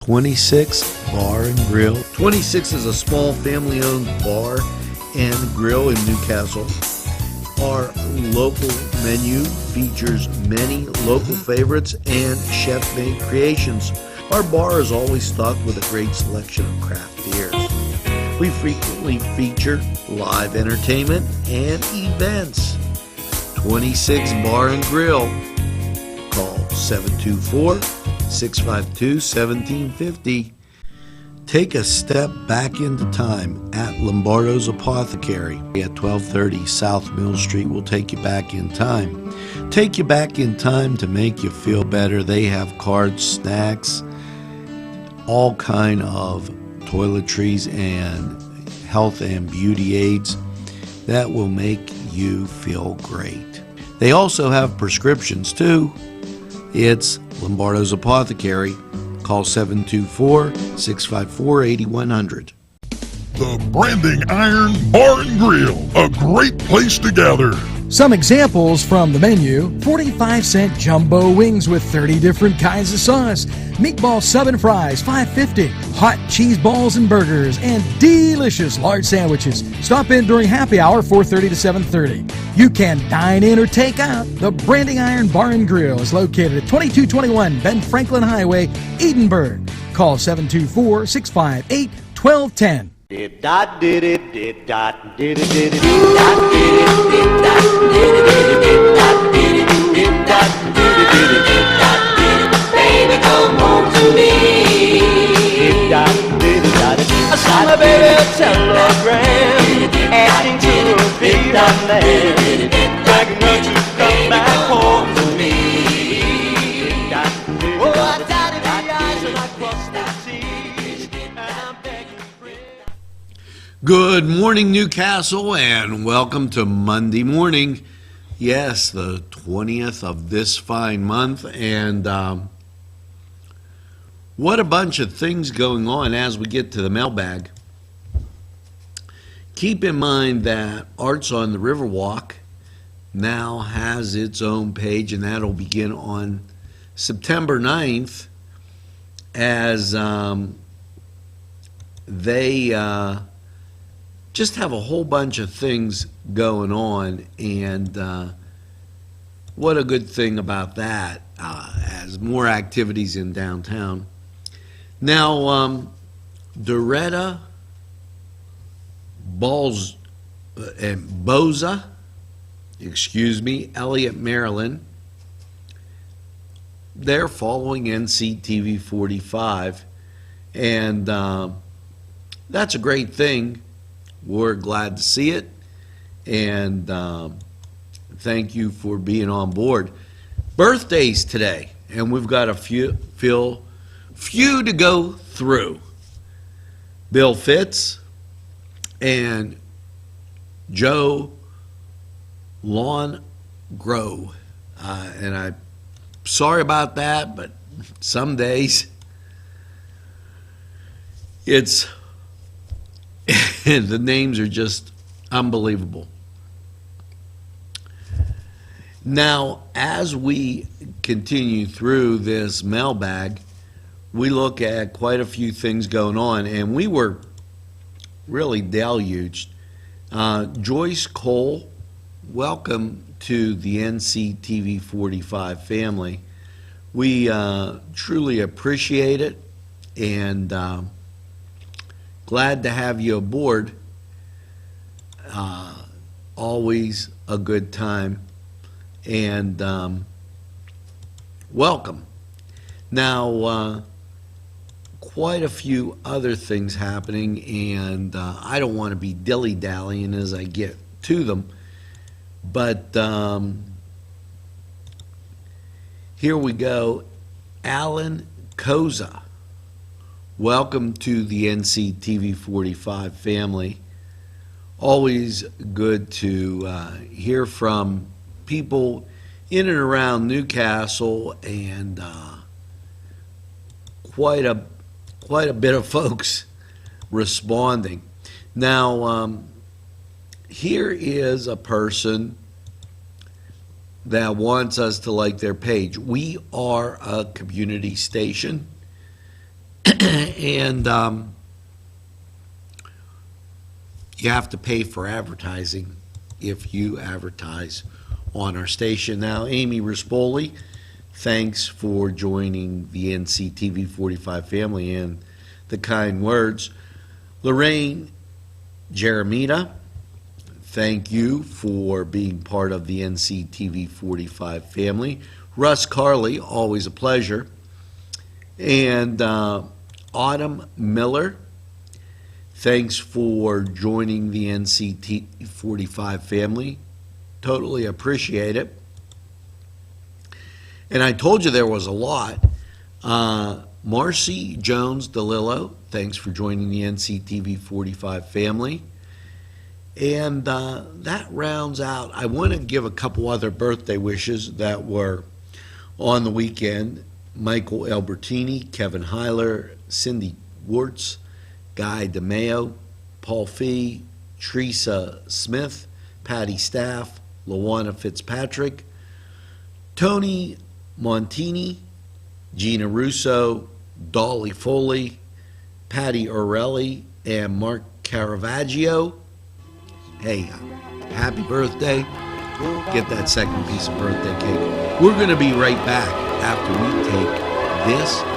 26 Bar and Grill. 26 is a small family-owned bar and grill in Newcastle. Our local menu features many local favorites and chef-made creations. Our bar is always stocked with a great selection of craft beers. We frequently feature live entertainment and events. 26 Bar and Grill. Call 724-652-1750. Take a step back into time at Lombardo's Apothecary at 1230 South Mill Street. Will take you back in time. Take you back in time to make you feel better. They have cards, snacks, all kind of toiletries and health and beauty aids that will make you feel great. They also have prescriptions too. It's Lombardo's Apothecary. Call 724-654-8100. The Branding Iron Bar and Grill, a great place to gather. Some examples from the menu: 45-cent jumbo wings with 30 different kinds of sauce, meatball sub and fries, $5.50, hot cheese balls and burgers, and delicious large sandwiches. Stop in during happy hour, 4:30 to 7:30. You can dine in or take out. The Branding Iron Bar and Grill is located at 2221 Ben Franklin Highway, Edinburgh. Call 724-658-1210. Baby, come home to me. I saw my baby a telegram asking to be my man, begging her to come back home to me. Oh, I dotted the I's and I crossed the T's, and I'm begging for it. Good morning, Newcastle, and welcome to Monday morning. Yes, the 20th of this fine month, and what a bunch of things going on as we get to the mailbag. Keep in mind that Arts on the Riverwalk now has its own page, and that'll begin on September 9th as they just have a whole bunch of things going on, and what a good thing about that, as more activities in downtown. Now, Doretta Boza, Elliott, Maryland, they're following NCTV45, and that's a great thing. We're glad to see it, and thank you for being on board. Birthdays today, and we've got a few to go through. Bill Fitz and Joe Lawn-Grow, and I'm sorry about that, but some days it's the names are just unbelievable. Now, as we continue through this mailbag, we look at quite a few things going on, and we were really deluged. Joyce Cole, welcome to the NCTV45 family. We truly appreciate it, and glad to have you aboard. Always a good time, and welcome. Now, quite a few other things happening, and I don't want to be dilly-dallying as I get to them, but here we go. Alan Koza, welcome to the NCTV45 family. Always good to hear from people in and around Newcastle, and quite a bit of folks responding. Now, here is a person that wants us to like their page. We are a community station, And you have to pay for advertising if you advertise on our station. Now, Amy Rispoli, thanks for joining the NCTV 45 family and the kind words. Lorraine Jeremita, thank you for being part of the NCTV 45 family. Russ Carley, always a pleasure. And Autumn Miller, thanks for joining the NCT 45 family. Totally appreciate it. And I told you there was a lot. Marcy Jones DeLillo, thanks for joining the NCTV 45 family. And that rounds out. I want to give a couple other birthday wishes that were on the weekend. Michael Albertini, Kevin Heiler, Cindy Wirtz, Guy DeMeo, Paul Fee, Teresa Smith, Patty Staff, Lawana Fitzpatrick, Tony Montini, Gina Russo, Dolly Foley, Patty Orelli, and Mark Caravaggio. Hey, happy birthday. Get that second piece of birthday cake. We're going to be right back after we take this break.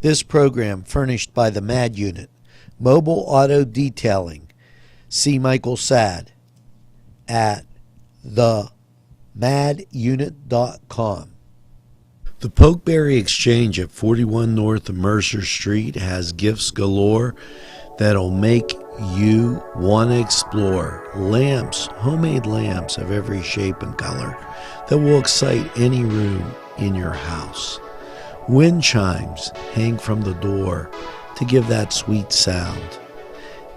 This program furnished by the MAD Unit, Mobile Auto Detailing. See Michael Sad at themadunit.com. The Pokeberry Exchange at 41 North Mercer Street has gifts galore that'll make you want to explore. Lamps, homemade lamps of every shape and color that will excite any room in your house. Wind chimes hang from the door to give that sweet sound.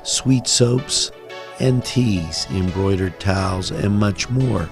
Sweet soaps and teas, embroidered towels, and much more.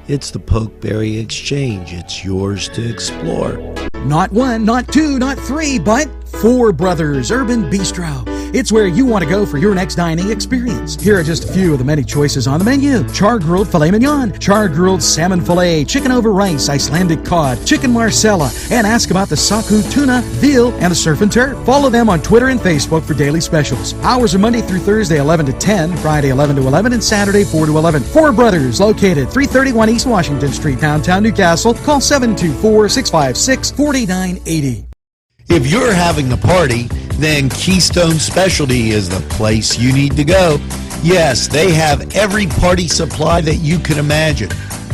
It's the Pokeberry Exchange. It's yours to explore. Not one, not two, not three, but Four Brothers Urban Bistro. It's where you want to go for your next dining experience. Here are just a few of the many choices on the menu. Char-grilled filet mignon, char-grilled salmon filet, chicken over rice, Icelandic cod, chicken marsala, and ask about the saku tuna, veal, and the surf and turf. Follow them on Twitter and Facebook for daily specials. Hours are Monday through Thursday 11 to 10, Friday 11 to 11, and Saturday 4 to 11. Four Brothers, located 331 East Washington Street, downtown Newcastle. Call 724-656-4980. If you're having a party, then Keystone Specialty is the place you need to go. Yes, they have every party supply that you can imagine.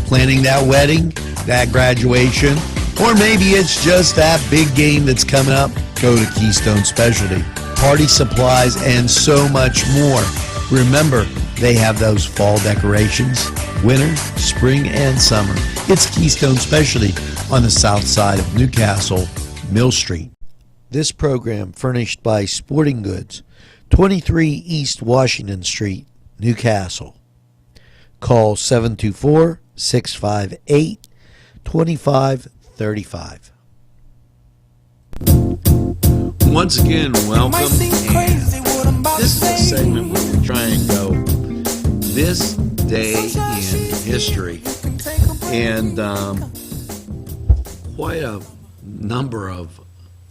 Planning that wedding, that graduation, or maybe it's just that big game that's coming up, go to Keystone Specialty. Party supplies and so much more. Remember, they have those fall decorations, winter, spring, and summer. It's Keystone Specialty on the south side of Newcastle, Mill Street. This program furnished by Sporting Goods, 23 East Washington Street, Newcastle. Call 724-658-2535. Once again, welcome. And this is a segment where we try and go this day in history. And quite a number of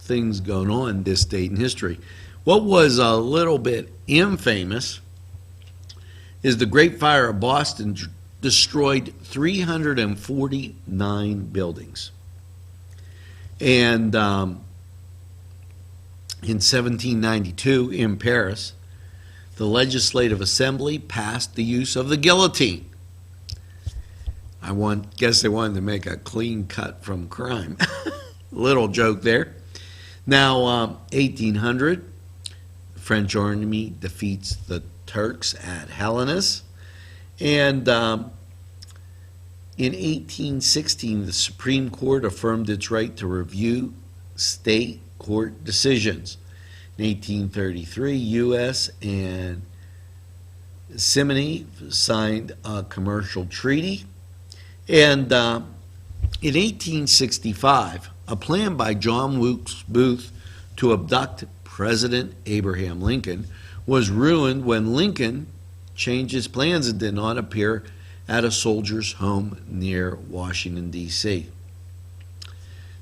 things going on this date in history. What was a little bit infamous is the Great Fire of Boston destroyed 349 buildings. And in 1792 in Paris, the Legislative Assembly passed the use of the guillotine. Guess they wanted to make a clean cut from crime. Little joke there. Now, 1800, the French army defeats the Turks at Hellenus. And in 1816, the Supreme Court affirmed its right to review state court decisions. In 1833, U.S. and Simony signed a commercial treaty. And in 1865, a plan by John Wilkes Booth to abduct President Abraham Lincoln was ruined when Lincoln changed his plans and did not appear at a soldier's home near Washington, D.C.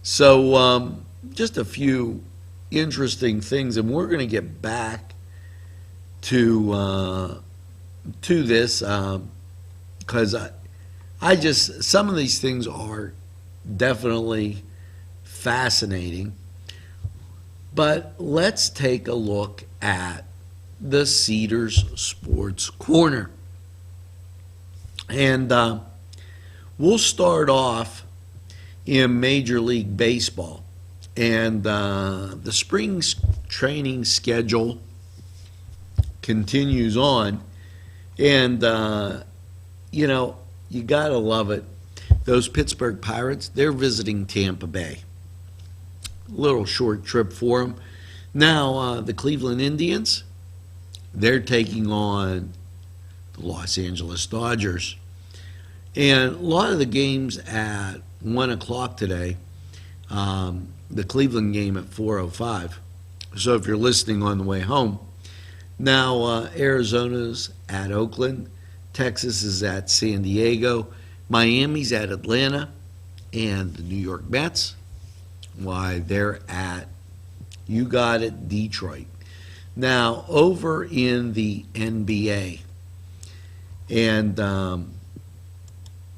So just a few interesting things, and we're going to get back to this because I just, some of these things are definitely fascinating. But let's take a look at the Cedars Sports Corner. And we'll start off in Major League Baseball. And the spring training schedule continues on. And, you know, you got to love it. Those Pittsburgh Pirates, they're visiting Tampa Bay. Little short trip for them. Now, the Cleveland Indians, they're taking on the Los Angeles Dodgers. And a lot of the games at 1 o'clock today, the Cleveland game at 4:05. So if you're listening on the way home. Now, Arizona's at Oakland. Texas is at San Diego. Miami's at Atlanta. And the New York Mets, why, they're at, you got it, Detroit. Now, over in the NBA, and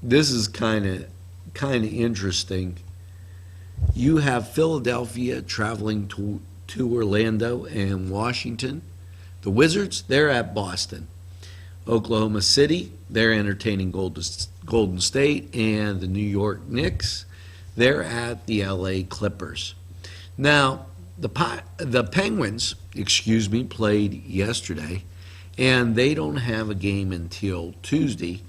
this is kind of interesting. You have Philadelphia traveling to Orlando and Washington. The Wizards, they're at Boston. Oklahoma City, they're entertaining Golden State, and the New York Knicks, they're at the LA Clippers. Now, the Penguins, played yesterday, and they don't have a game until Tuesday.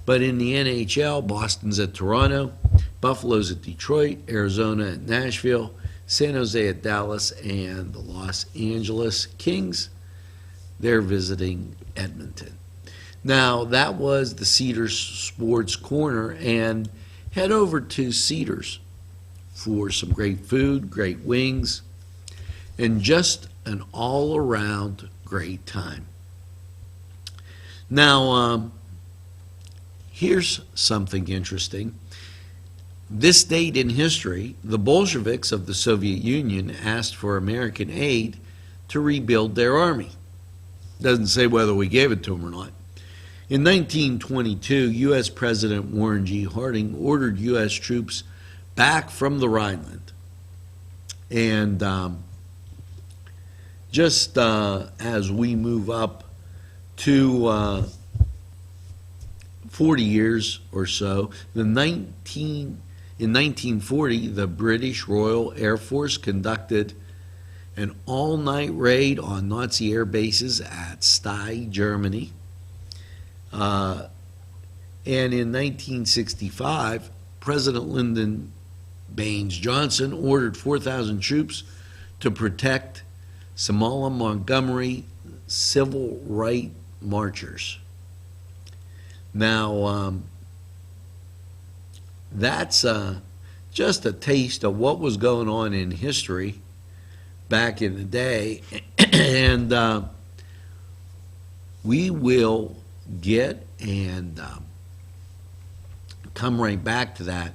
But in the NHL, Boston's at Toronto, Buffalo's at Detroit, Arizona at Nashville, San Jose at Dallas, and the Los Angeles Kings, they're visiting Edmonton. Now, that was the Cedars Sports Corner, and head over to Cedars for some great food, great wings, and just an all-around great time. Now, here's something interesting. This date in history, the Bolsheviks of the Soviet Union asked for American aid to rebuild their army. Doesn't say whether we gave it to them or not. In 1922, U.S. President Warren G. Harding ordered U.S. troops back from the Rhineland. And just as we move up to 40 years or so, in 1940, the British Royal Air Force conducted an all-night raid on Nazi air bases at Stey, Germany. And in 1965, President Lyndon Baines Johnson ordered 4,000 troops to protect Samala Montgomery civil rights marchers. Now, that's just a taste of what was going on in history back in the day, and we will get and come right back to that.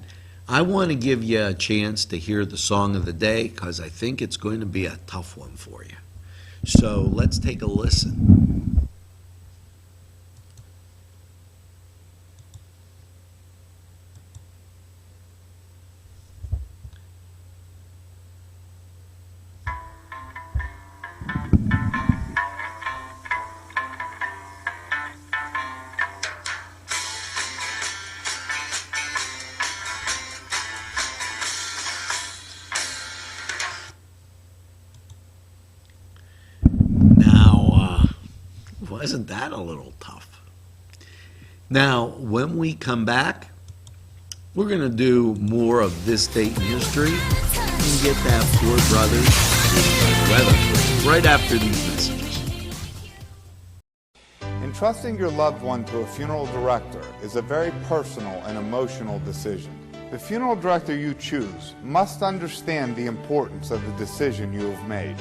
I want to give you a chance to hear the song of the day because I think it's going to be a tough one for you. So let's take a listen. Wasn't that a little tough? Now, when we come back, we're going to do more of this date in history and get that Four Brothers weather right after these messages. Entrusting your loved one to a funeral director is a very personal and emotional decision. The funeral director you choose must understand the importance of the decision you have made.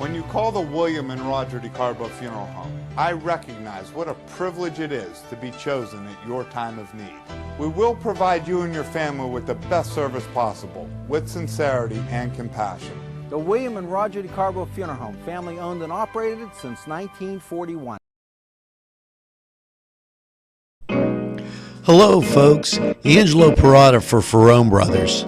When you call the William and Roger DeCarbo Funeral Home, I recognize what a privilege it is to be chosen at your time of need. We will provide you and your family with the best service possible, with sincerity and compassion. The William and Roger DeCarbo Funeral Home, family owned and operated since 1941. Hello, folks. Angelo Parada for Ferrone Brothers.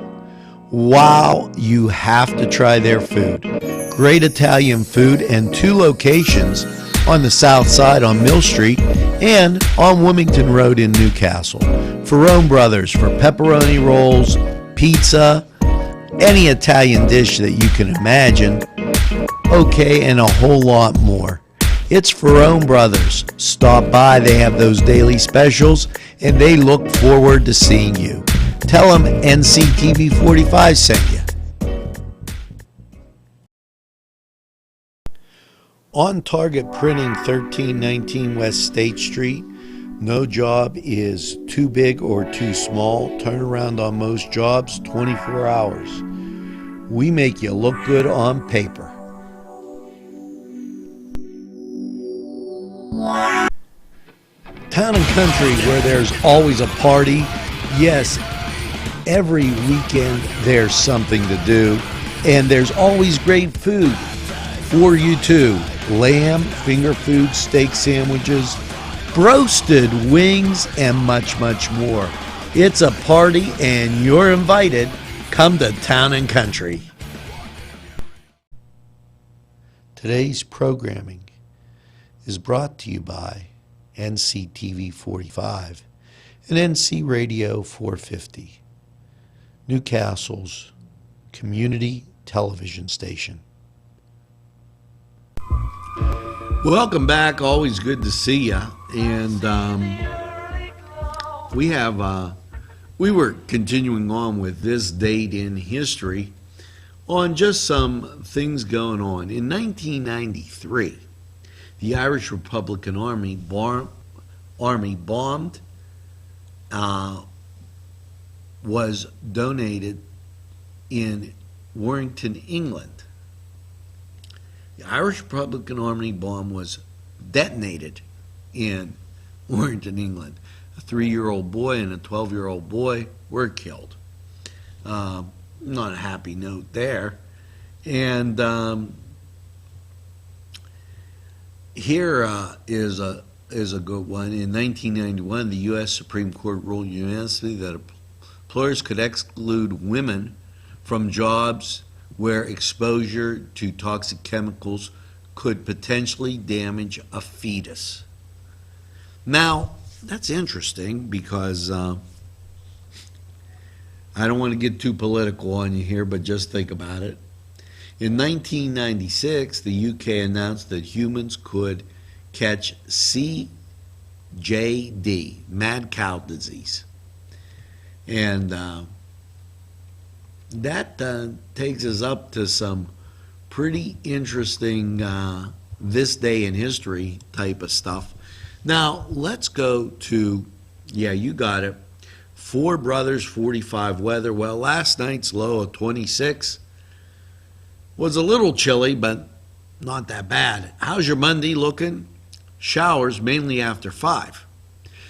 Wow, you have to try their food. Great Italian food and 2 locations on the south side on Mill Street and on Wilmington Road in Newcastle. Ferrone Brothers for pepperoni rolls, pizza, any Italian dish that you can imagine. Okay, and a whole lot more. It's Ferrone Brothers. Stop by, they have those daily specials, and they look forward to seeing you. Tell them NCTV45 sent you. On Target Printing, 1319 West State Street. No job is too big or too small. Turnaround on most jobs, 24 hours. We make you look good on paper. Town and country where there's always a party. Yes, every weekend there's something to do, and there's always great food for you too. Lamb, finger food, steak sandwiches, roasted wings, and much, much more. It's a party and you're invited. Come to Town and Country. Today's programming is brought to you by NCTV45 and NC Radio 450, Newcastle's community television station. Welcome back. Always good to see you. And we were continuing on with this date in history on just some things going on. In 1993, the Irish Republican Army bombed was donated in Warrington, England. The Irish Republican Army bomb was detonated in Warrington, England. A 3-year-old boy and a 12-year-old boy were killed. Not a happy note there. And here is a good one. In 1991, the U.S. Supreme Court ruled unanimously that employers could exclude women from jobs where exposure to toxic chemicals could potentially damage a fetus. Now, that's interesting because I don't want to get too political on you here, but just think about it. In 1996, the UK announced that humans could catch CJD, mad cow disease. And that takes us up to some pretty interesting this day in history type of stuff. Now, let's go to, yeah, you got it, Four Brothers 45 weather. Well, last night's low of 26 was a little chilly, but not that bad. How's your Monday looking? Showers mainly after 5.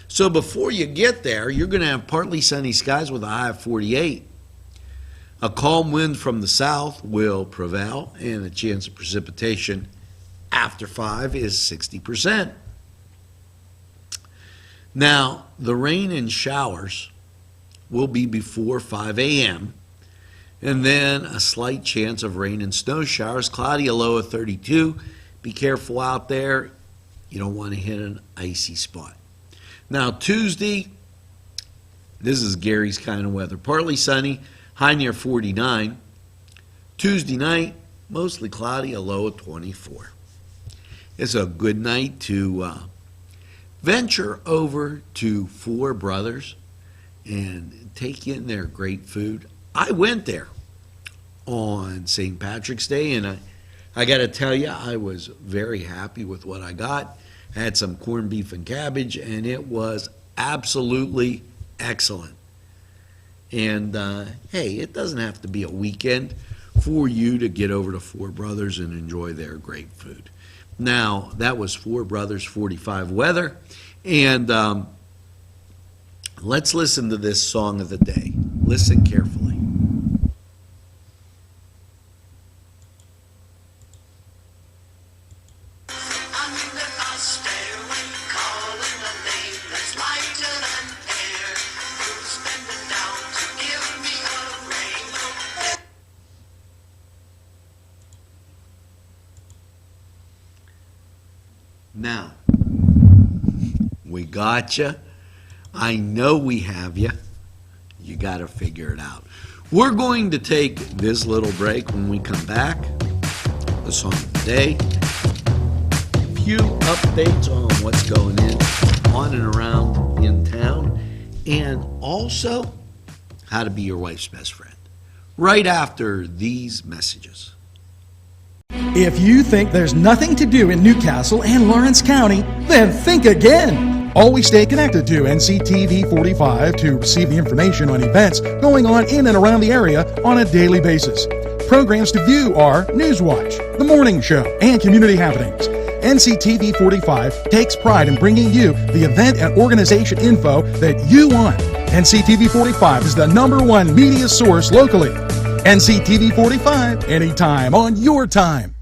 So before you get there, you're going to have partly sunny skies with a high of 48. A calm wind from the south will prevail, and the chance of precipitation after 5 is 60%. Now, the rain and showers will be before 5 a.m., and then a slight chance of rain and snow showers, cloudy, a low of 32. Be careful out there. You don't want to hit an icy spot. Now, Tuesday, this is Gary's kind of weather. Partly sunny, high near 49. Tuesday night, mostly cloudy, a low of 24. It's a good night to venture over to Four Brothers and take in their great food. I went there on St. Patrick's Day, and I got to tell you, I was very happy with what I got. I had some corned beef and cabbage, and it was absolutely excellent. And hey, it doesn't have to be a weekend for you to get over to Four Brothers and enjoy their great food. Now, that was Four Brothers 45 weather, and let's listen to this song of the day. Listen carefully. Now, we got you. I know we have you. You got to figure it out. We're going to take this little break. When we come back, the song of the day, a few updates on what's going on and around in town, and also how to be your wife's best friend. Right after these messages. If you think there's nothing to do in Newcastle and Lawrence County, then think again. Always stay connected to NCTV45 to receive the information on events going on in and around the area on a daily basis. Programs to view are Newswatch, The Morning Show, and Community Happenings. NCTV45 takes pride in bringing you the event and organization info that you want. NCTV45 is the #1 media source locally. NCTV45, anytime on your time.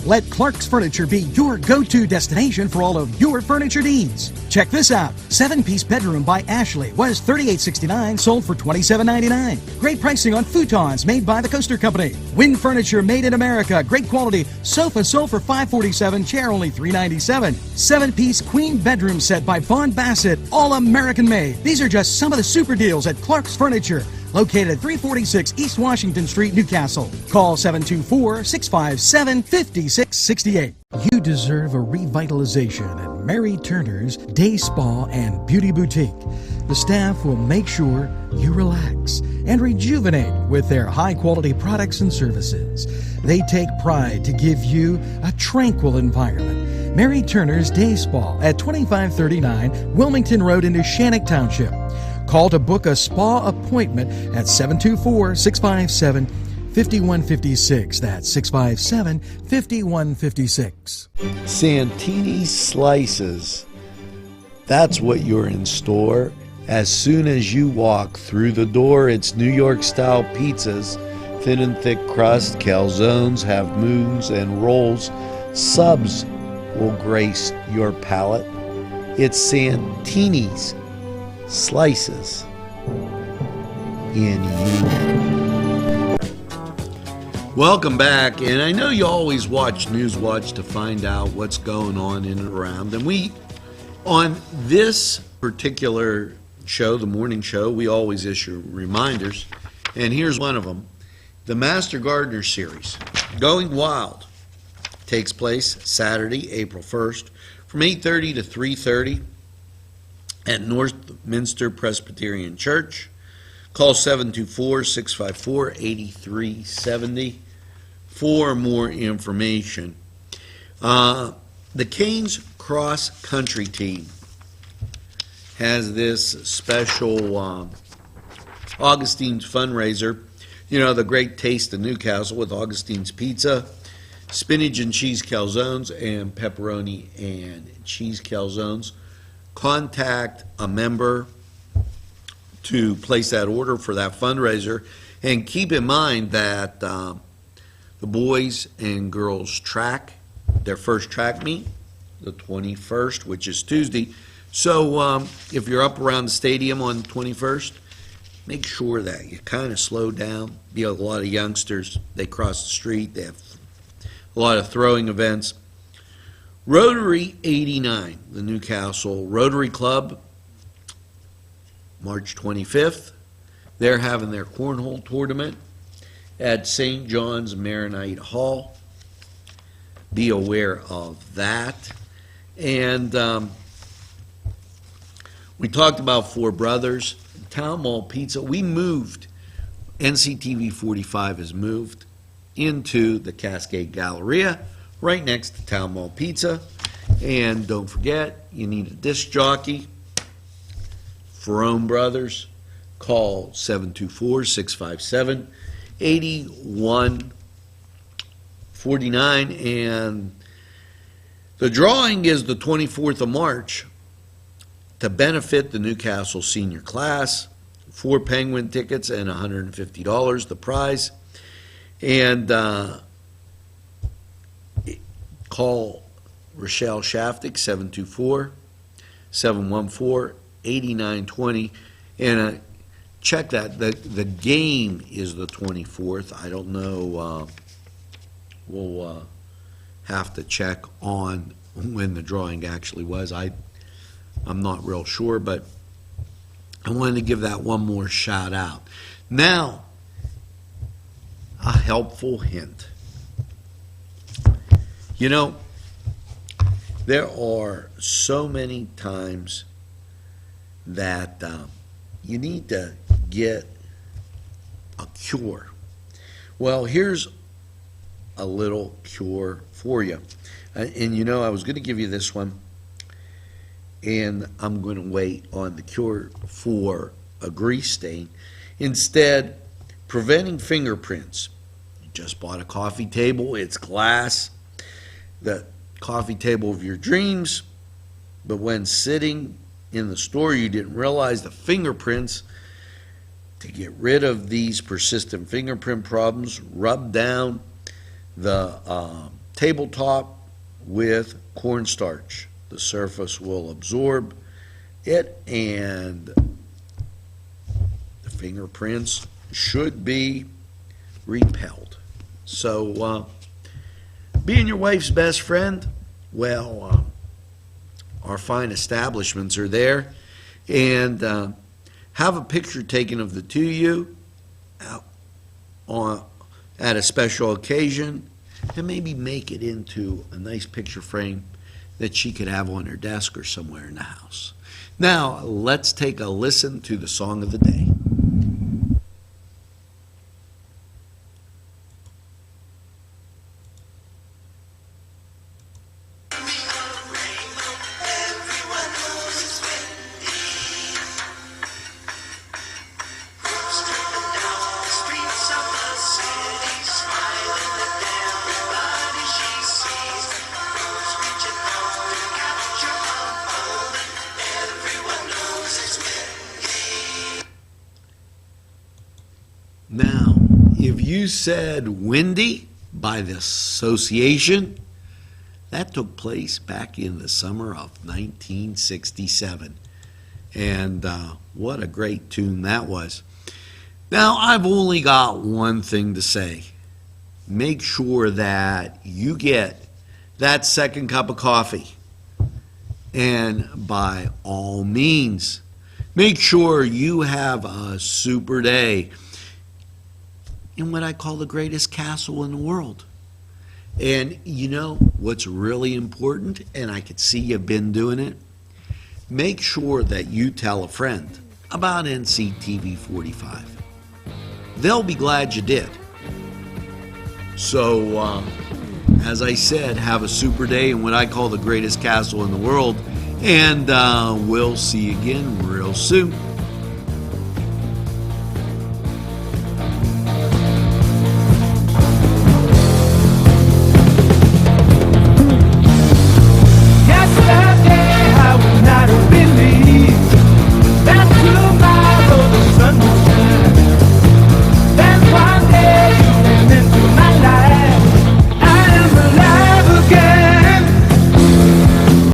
Let Clark's Furniture be your go-to destination for all of your furniture needs. Check this out. 7-piece bedroom by Ashley was $38.69, sold for $27.99. Great pricing on futons made by the Coaster Company. Wind furniture made in America. Great quality. Sofa sold for $547, chair only $397. 7-piece queen bedroom set by Vaughn Bassett, all American made. These are just some of the super deals at Clark's Furniture, located at 346 East Washington Street, Newcastle. Call 724-657-5668. You deserve a revitalization at Mary Turner's Day Spa and Beauty Boutique. The staff will make sure you relax and rejuvenate with their high-quality products and services. They take pride to give you a tranquil environment. Mary Turner's Day Spa at 2539 Wilmington Road in Shannock Township. Call to book a spa appointment at 724-657-5156. That's 657-5156. Santini's Slices. That's what you're in store. As soon as you walk through the door, it's New York-style pizzas, thin and thick crust, calzones, half moons, and rolls. Subs will grace your palate. It's Santini's Slices in you. Welcome back, and I know you always watch Newswatch to find out what's going on in and around. And we, on this particular show, the morning show, we always issue reminders, and here's one of them. The Master Gardener Series, Going Wild, takes place Saturday, April 1st, from 8:30 to 3:30. at Northminster Presbyterian Church. Call 724-654-8370 for more information. The Canes Cross Country Team has this special Augustine's fundraiser. You know, the great taste of Newcastle with Augustine's Pizza, spinach and cheese calzones, and pepperoni and cheese calzones. Contact a member to place that order for that fundraiser. And keep in mind that the boys and girls track, their first track meet, the 21st, which is Tuesday. So if you're up around the stadium on the 21st, make sure that you kind of slow down. Be a lot of youngsters. They cross the street. They have a lot of throwing events. Rotary 89, the Newcastle Rotary Club, March 25th. They're having their cornhole tournament at St. John's Maronite Hall. Be aware of that. And we talked about Four Brothers. Town Mall Pizza. We moved. NCTV 45 has moved into the Cascade Galleria, right next to Town Mall Pizza. And don't forget, you need a disc jockey. Ferrone Brothers. Call 724-657-8149. And the drawing is the 24th of March to benefit the Newcastle senior class. 4 Penguin tickets and $150 the prize. And call Rochelle Shaftick, 724-714-8920. And check that. The game is the 24th. I don't know. We'll have to check on when the drawing actually was. I'm not real sure, but I wanted to give that one more shout out. Now, a helpful hint. You know, there are so many times that you need to get a cure. Well, here's a little cure for you. And you know, I was going to give you this one, and I'm going to wait on the cure for a grease stain. Instead, preventing fingerprints. You just bought a coffee table, it's glass, the coffee table of your dreams, but when sitting in the store, you didn't realize the fingerprints. To get rid of these persistent fingerprint problems, rub down the tabletop with cornstarch. The surface will absorb it, and the fingerprints should be repelled. So, being your wife's best friend, well, our fine establishments are there, and have a picture taken of the two of you at a special occasion, and maybe make it into a nice picture frame that she could have on her desk or somewhere in the house. Now, let's take a listen to the song of the day. Now, if you said Windy by the association, that took place back in the summer of 1967. And what a great tune that was. Now, I've only got one thing to say. Make sure that you get that second cup of coffee. And by all means, make sure you have a super day in what I call the greatest castle in the world. And you know what's really important, and I could see you've been doing it? Make sure that you tell a friend about NCTV45. They'll be glad you did. So, as I said, have a super day in what I call the greatest castle in the world, and we'll see you again real soon.